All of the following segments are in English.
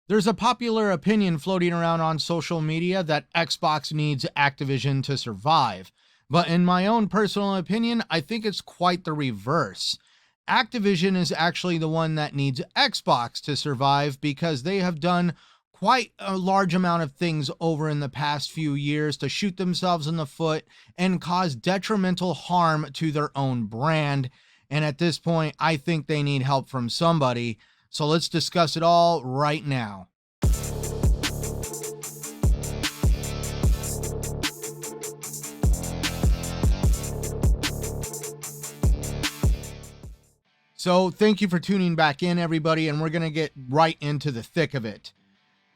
There's a popular opinion floating around on social media that Xbox needs Activision to survive. But in my own personal opinion, I think it's quite the reverse. Activision is actually the one that needs Xbox to survive because they have done quite a large amount of things over in the past few years to shoot themselves in the foot and cause detrimental harm to their own brand. And at this point, I think they need help from somebody. So let's discuss it all right now. So thank you for tuning back in, everybody, and we're going to get right into the thick of it.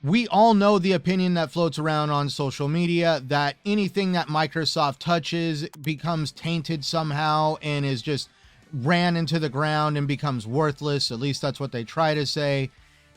We all know the opinion that floats around on social media that anything that Microsoft touches becomes tainted somehow and is just ran into the ground and becomes worthless. At least that's what they try to say.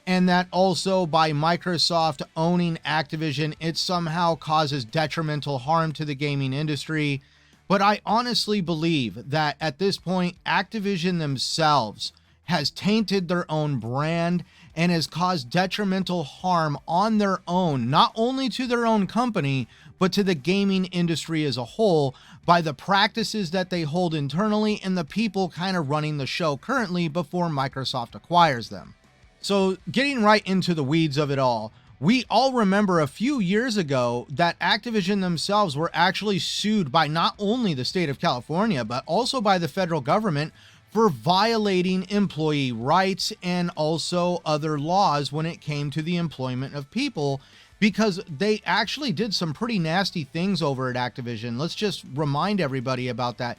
And that also by Microsoft owning Activision, it somehow causes detrimental harm to the gaming industry. But I honestly believe that at this point, Activision themselves has tainted their own brand and has caused detrimental harm on their own, not only to their own company, but to the gaming industry as a whole by the practices that they hold internally and the people kind of running the show currently before Microsoft acquires them. So getting right into the weeds of it all, we all remember a few years ago that Activision themselves were actually sued by not only the state of California, but also by the federal government for violating employee rights and also other laws when it came to the employment of people, because they actually did some pretty nasty things over at Activision. Let's just remind everybody about that.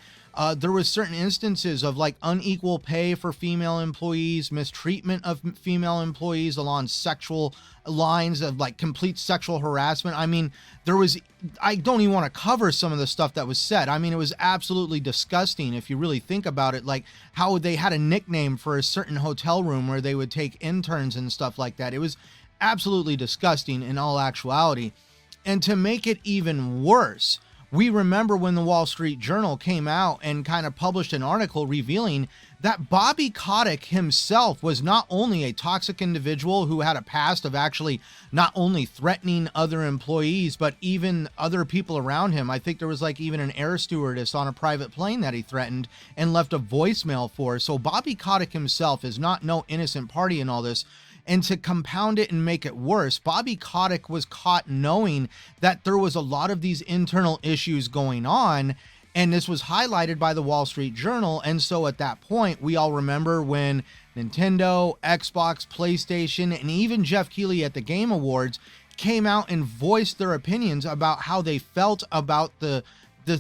There was certain instances of like unequal pay for female employees, mistreatment of female employees along sexual lines of like complete sexual harassment. I mean, I don't even want to cover some of the stuff that was said. I mean, it was absolutely disgusting if you really think about it, like how they had a nickname for a certain hotel room where they would take interns and stuff like that. It was absolutely disgusting in all actuality. And to make it even worse, we remember when the Wall Street Journal came out and kind of published an article revealing that Bobby Kotick himself was not only a toxic individual who had a past of actually not only threatening other employees, but even other people around him. I think there was like even an air stewardess on a private plane that he threatened and left a voicemail for. So Bobby Kotick himself is not no innocent party in all this. And to compound it and make it worse, Bobby Kotick was caught knowing that there was a lot of these internal issues going on, and this was highlighted by the Wall Street Journal. And so at that point, we all remember when Nintendo, Xbox, PlayStation, and even Jeff Keighley at the Game Awards came out and voiced their opinions about how they felt about the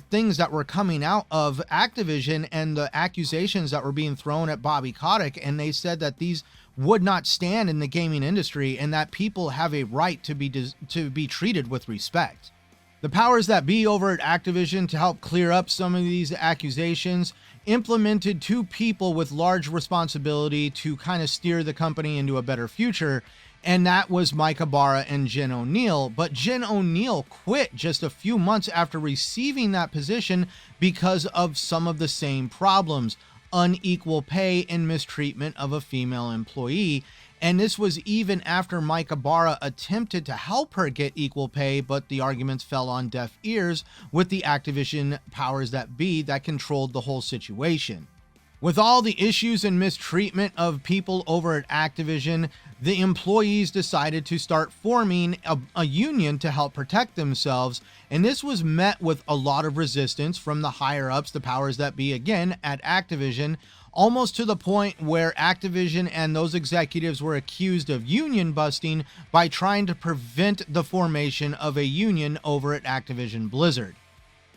things that were coming out of Activision and the accusations that were being thrown at Bobby Kotick. And they said that these would not stand in the gaming industry and that people have a right to be treated with respect. The powers that be over at Activision, to help clear up some of these accusations, implemented two people with large responsibility to kind of steer the company into a better future. And that was Mike Ibarra and Jen Oneal. But Jen Oneal quit just a few months after receiving that position because of some of the same problems: unequal pay and mistreatment of a female employee. And this was even after Mike Ibarra attempted to help her get equal pay, but the arguments fell on deaf ears with the Activision powers that be that controlled the whole situation. With all the issues and mistreatment of people over at Activision, the employees decided to start forming a union to help protect themselves. And this was met with a lot of resistance from the higher ups, the powers that be, again, at Activision, almost to the point where Activision and those executives were accused of union busting by trying to prevent the formation of a union over at Activision Blizzard.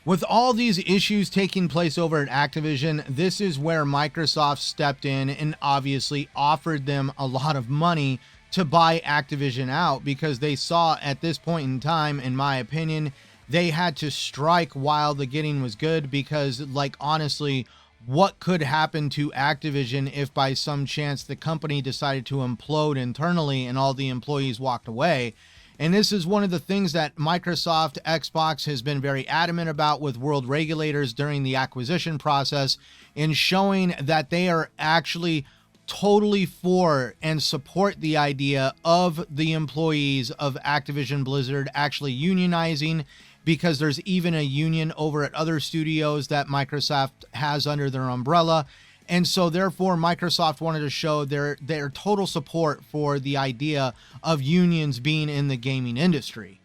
With all these issues taking place over at Activision, this is where Microsoft stepped in and obviously offered them a lot of money to buy Activision out, because they saw at this point in time, in my opinion, they had to strike while the getting was good, because, like, honestly, what could happen to Activision if by some chance the company decided to implode internally and all the employees walked away? And this is one of the things that Microsoft Xbox has been very adamant about with world regulators during the acquisition process, in showing that they are actually totally for and support the idea of the employees of Activision Blizzard actually unionizing, because there's even a union over at other studios that Microsoft has under their umbrella. And so therefore Microsoft wanted to show their total support for the idea of unions being in the gaming industry.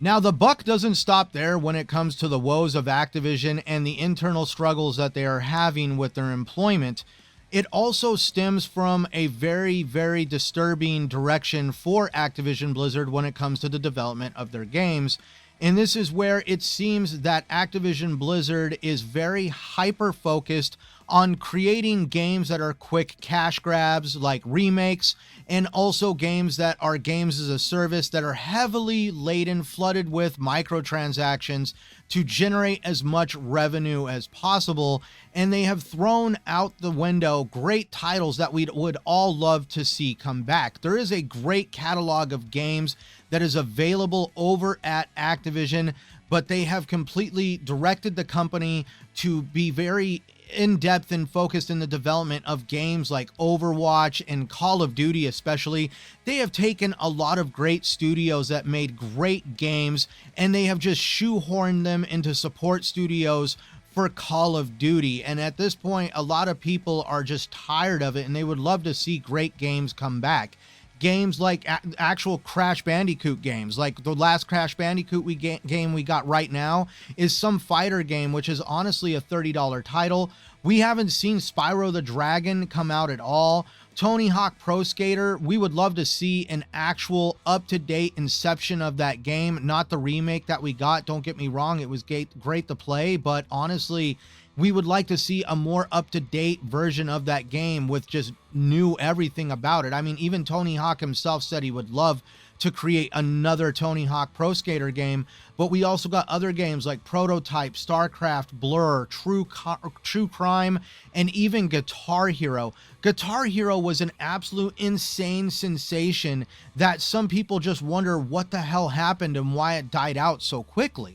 Now, the buck doesn't stop there when it comes to the woes of Activision and the internal struggles that they are having with their employment. It also stems from a very, very disturbing direction for Activision Blizzard when it comes to the development of their games. And this is where it seems that Activision Blizzard is very hyper-focused on creating games that are quick cash grabs like remakes, and also games that are games as a service that are heavily laden, flooded with microtransactions to generate as much revenue as possible. And they have thrown out the window great titles that we would all love to see come back. There is a great catalog of games that is available over at Activision, but they have completely directed the company to be very in-depth and focused in the development of games like Overwatch and Call of Duty especially. They have taken a lot of great studios that made great games, and they have just shoehorned them into support studios for Call of Duty. And at this point, a lot of people are just tired of it, and they would love to see great games come back. Games like actual Crash Bandicoot games, like the last Crash Bandicoot game we got right now is some fighter game, which is honestly a $30 title. We haven't seen Spyro the Dragon come out at all. Tony Hawk Pro Skater, we would love to see an actual up-to-date inception of that game, not the remake that we got. Don't get me wrong, it was great to play, but honestly, we would like to see a more up-to-date version of that game with just new everything about it. I mean, even Tony Hawk himself said he would love to create another Tony Hawk Pro Skater game, but we also got other games like Prototype, StarCraft, Blur, True Crime, and even Guitar Hero. Guitar Hero was an absolute insane sensation that some people just wonder what the hell happened and why it died out so quickly.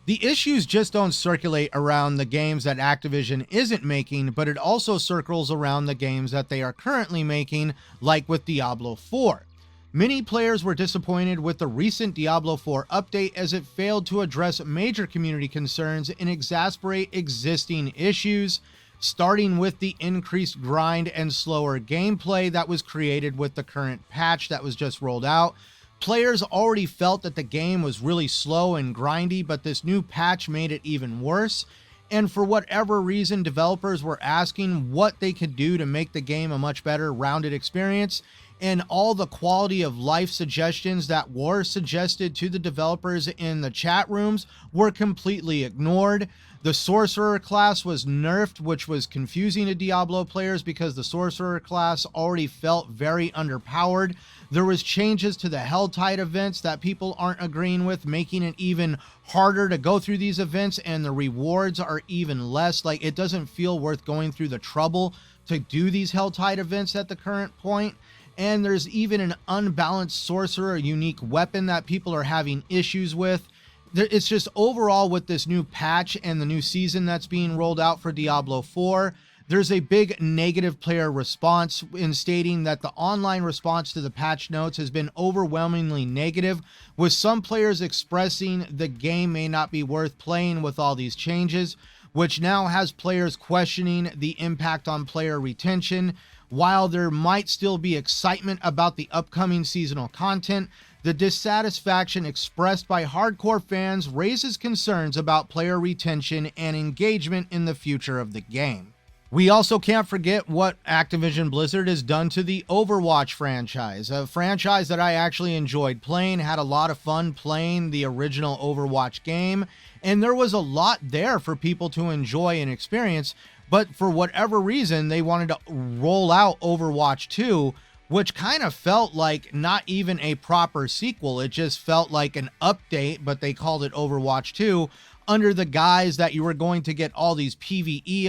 The issues just don't circulate around the games that Activision isn't making, but it also circles around the games that they are currently making, like with Diablo 4. Many players were disappointed with the recent Diablo 4 update as it failed to address major community concerns and exasperate existing issues, starting with the increased grind and slower gameplay that was created with the current patch that was just rolled out. Players already felt that the game was really slow and grindy, but this new patch made it even worse. And for whatever reason, developers were asking what they could do to make the game a much better rounded experience. And all the quality of life suggestions that were suggested to the developers in the chat rooms were completely ignored. The sorcerer class was nerfed, which was confusing to Diablo players because the sorcerer class already felt very underpowered. There was changes to the Helltide events that people aren't agreeing with, making it even harder to go through these events, and the rewards are even less. Like, it doesn't feel worth going through the trouble to do these Helltide events at the current point. And there's even an unbalanced sorcerer, a unique weapon that people are having issues with. It's just overall with this new patch and the new season that's being rolled out for Diablo 4, there's a big negative player response in stating that the online response to the patch notes has been overwhelmingly negative, with some players expressing the game may not be worth playing with all these changes, which now has players questioning the impact on player retention. While there might still be excitement about the upcoming seasonal content, the dissatisfaction expressed by hardcore fans raises concerns about player retention and engagement in the future of the game. We also can't forget what Activision Blizzard has done to the Overwatch franchise, a franchise that I actually enjoyed playing, had a lot of fun playing the original Overwatch game, and there was a lot there for people to enjoy and experience. But for whatever reason, they wanted to roll out Overwatch 2, which kind of felt like not even a proper sequel. It just felt like an update, but they called it Overwatch 2 under the guise that you were going to get all these PvE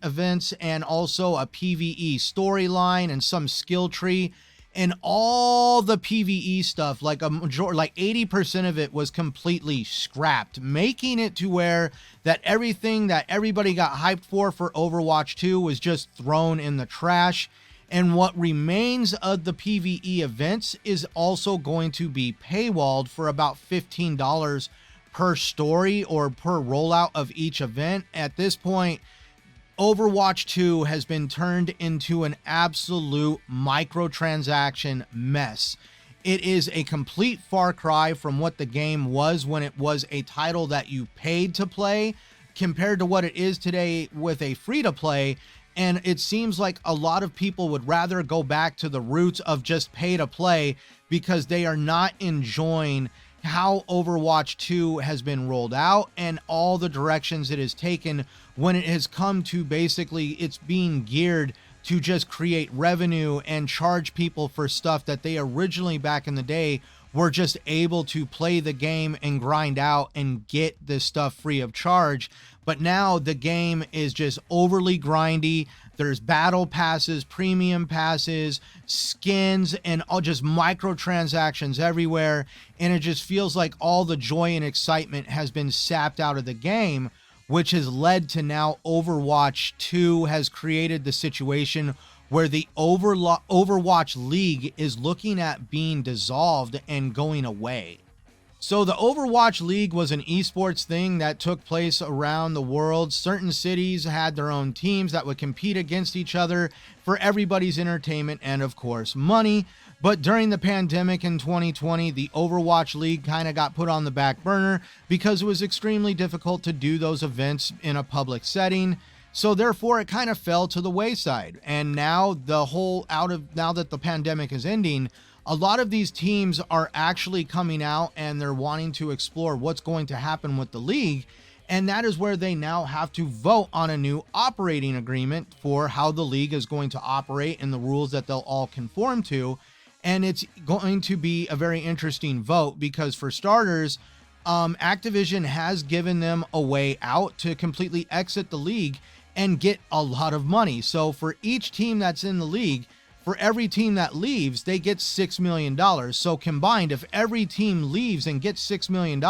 events and also a PvE storyline and some skill tree. And all the PvE stuff, like 80% of it was completely scrapped, making it to where that everything that everybody got hyped for Overwatch 2 was just thrown in the trash. And what remains of the PvE events is also going to be paywalled for about $15 per story or per rollout of each event. At this point, Overwatch 2 has been turned into an absolute microtransaction mess. It is a complete far cry from what the game was when it was a title that you paid to play compared to what it is today with a free-to-play. And it seems like a lot of people would rather go back to the roots of just pay-to-play because they are not enjoying how Overwatch 2 has been rolled out and all the directions it has taken when it has come to basically it's being geared to just create revenue and charge people for stuff that they originally back in the day were just able to play the game and grind out and get this stuff free of charge. But now the game is just overly grindy. There's battle passes, premium passes, skins, and all just microtransactions everywhere. And it just feels like all the joy and excitement has been sapped out of the game, which has led to now Overwatch 2 has created the situation where the Overwatch League is looking at being dissolved and going away. So the Overwatch League was an esports thing that took place around the world. Certain cities had their own teams that would compete against each other for everybody's entertainment and, of course, money. But during the pandemic in 2020, the Overwatch League kind of got put on the back burner because it was extremely difficult to do those events in a public setting. So therefore, it kind of fell to the wayside. And now now that the pandemic is ending, a lot of these teams are actually coming out and they're wanting to explore what's going to happen with the league. And that is where they now have to vote on a new operating agreement for how the league is going to operate and the rules that they'll all conform to. And it's going to be a very interesting vote because, for starters, Activision has given them a way out to completely exit the league and get a lot of money. So for each team that's in the league, for every team that leaves, they get $6 million. So combined, if every team leaves and gets $6 million,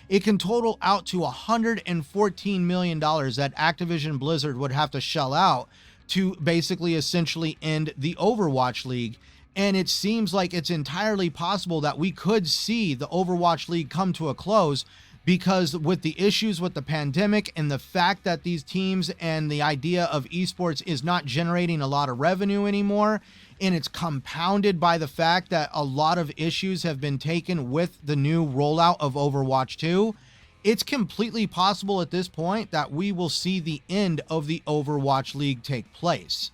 it can total out to $114 million that Activision Blizzard would have to shell out to basically essentially end the Overwatch League. And it seems like it's entirely possible that we could see the Overwatch League come to a close because with the issues with the pandemic and the fact that these teams and the idea of esports is not generating a lot of revenue anymore, and it's compounded by the fact that a lot of issues have been taken with the new rollout of Overwatch 2, it's completely possible at this point that we will see the end of the Overwatch League take place.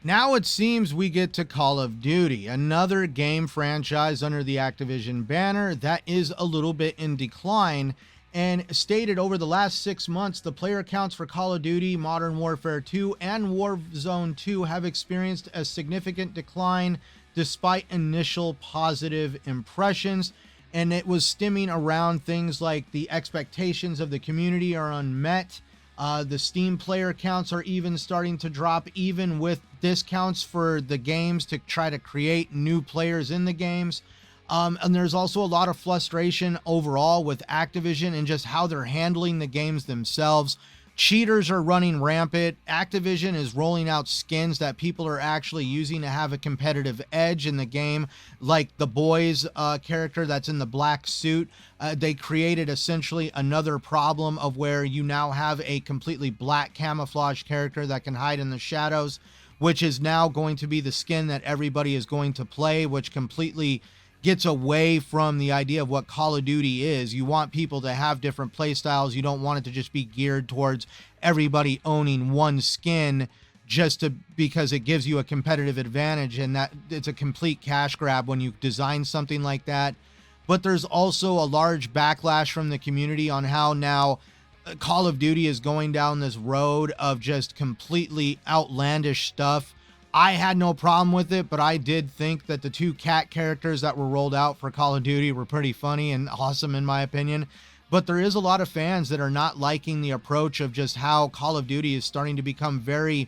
Now it seems we get to Call of Duty, another game franchise under the Activision banner that is a little bit in decline. And stated over the last 6 months, the player counts for Call of Duty, Modern Warfare 2, and Warzone 2 have experienced a significant decline despite initial positive impressions. And it was stemming around things like the expectations of the community are unmet. The Steam player counts are even starting to drop, even with discounts for the games to try to create new players in the games. And there's also a lot of frustration overall with Activision and just how they're handling the games themselves. Cheaters are running rampant. Activision is rolling out skins that people are actually using to have a competitive edge in the game, like the boys character that's in the black suit. They created essentially another problem of where you now have a completely black camouflage character that can hide in the shadows, which is now going to be the skin that everybody is going to play, which completely gets away from the idea of what Call of Duty is. You want people to have different play styles. You don't want it to just be geared towards everybody owning one skin because it gives you a competitive advantage, and that it's a complete cash grab when you design something like that. But there's also a large backlash from the community on how now Call of Duty is going down this road of just completely outlandish stuff. I had no problem with it, but I did think that the two cat characters that were rolled out for Call of Duty were pretty funny and awesome in my opinion. But there is a lot of fans that are not liking the approach of just how Call of Duty is starting to become very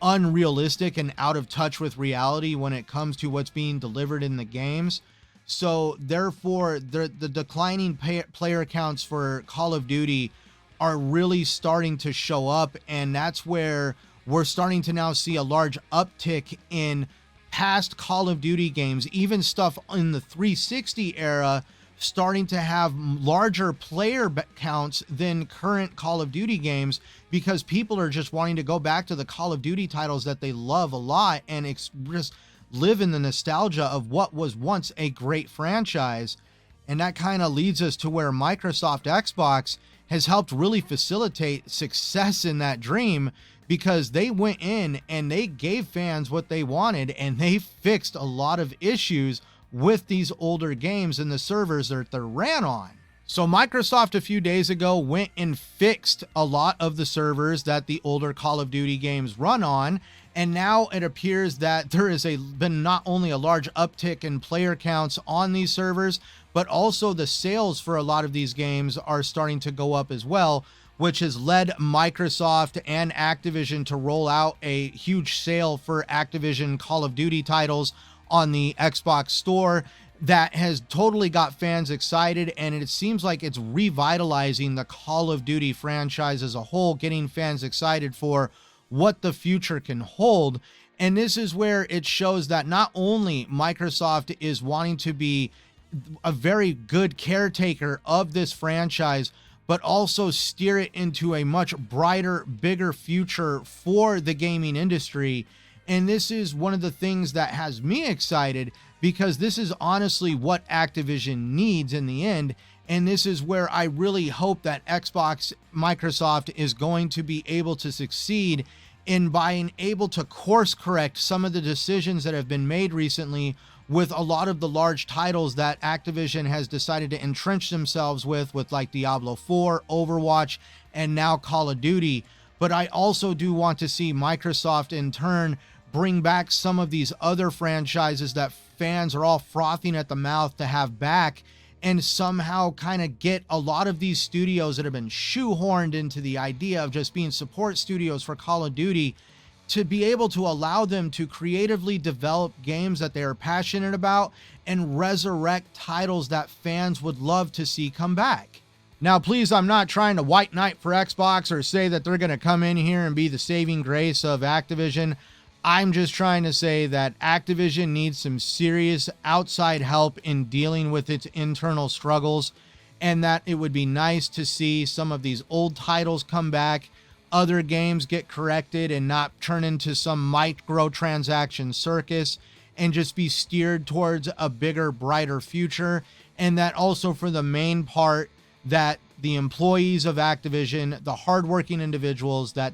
unrealistic and out of touch with reality when it comes to what's being delivered in the games. So therefore, the declining player counts for Call of Duty are really starting to show up, and that's where we're starting to now see a large uptick in past Call of Duty games, even stuff in the 360 era, starting to have larger player counts than current Call of Duty games, because people are just wanting to go back to the Call of Duty titles that they love a lot and just live in the nostalgia of what was once a great franchise. And that kind of leads us to where Microsoft Xbox has helped really facilitate success in that dream, because they went in and they gave fans what they wanted, and they fixed a lot of issues with these older games and the servers that they're ran on. So Microsoft a few days ago went and fixed a lot of the servers that the older Call of Duty games run on, and now it appears that there has been not only a large uptick in player counts on these servers, but also the sales for a lot of these games are starting to go up as well, which has led Microsoft and Activision to roll out a huge sale for Activision Call of Duty titles on the Xbox store that has totally got fans excited, and it seems like it's revitalizing the Call of Duty franchise as a whole, getting fans excited for what the future can hold. And this is where it shows that not only Microsoft is wanting to be a very good caretaker of this franchise, but also steer it into a much brighter, bigger future for the gaming industry. And this is one of the things that has me excited, because this is honestly what Activision needs in the end. And this is where I really hope that Microsoft is going to be able to succeed in being able to course correct some of the decisions that have been made recently with a lot of the large titles that Activision has decided to entrench themselves with like Diablo 4, Overwatch, and now Call of Duty. But I also do want to see Microsoft in turn bring back some of these other franchises that fans are all frothing at the mouth to have back, and somehow kind of get a lot of these studios that have been shoehorned into the idea of just being support studios for Call of Duty to be able to allow them to creatively develop games that they are passionate about and resurrect titles that fans would love to see come back. Now, please, I'm not trying to white knight for Xbox or say that they're going to come in here and be the saving grace of Activision. I'm just trying to say that Activision needs some serious outside help in dealing with its internal struggles, and that it would be nice to see some of these old titles come back, other games get corrected and not turn into some microtransaction circus, and just be steered towards a bigger, brighter future. And that also, for the main part, that the employees of Activision, the hardworking individuals that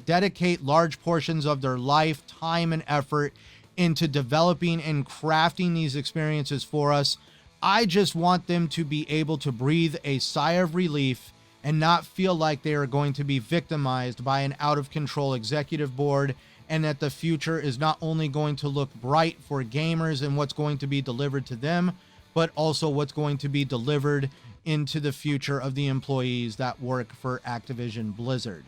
dedicate large portions of their life, time, and effort into developing and crafting these experiences for us, I just want them to be able to breathe a sigh of relief and not feel like they are going to be victimized by an out-of-control executive board, and that the future is not only going to look bright for gamers and what's going to be delivered to them, but also what's going to be delivered into the future of the employees that work for Activision Blizzard.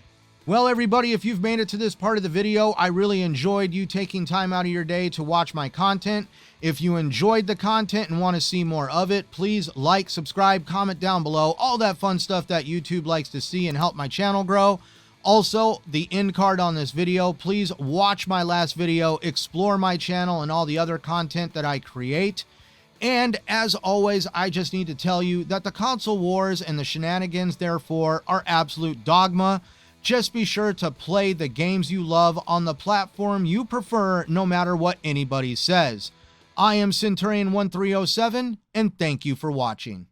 Well, everybody, if you've made it to this part of the video, I really enjoyed you taking time out of your day to watch my content. If you enjoyed the content and want to see more of it, please like, subscribe, comment down below, all that fun stuff that YouTube likes to see and help my channel grow. Also, the end card on this video, please watch my last video, explore my channel and all the other content that I create. And as always, I just need to tell you that the console wars and the shenanigans, therefore, are absolute dogma. Just be sure to play the games you love on the platform you prefer, no matter what anybody says. I am Centurion 1307, and thank you for watching.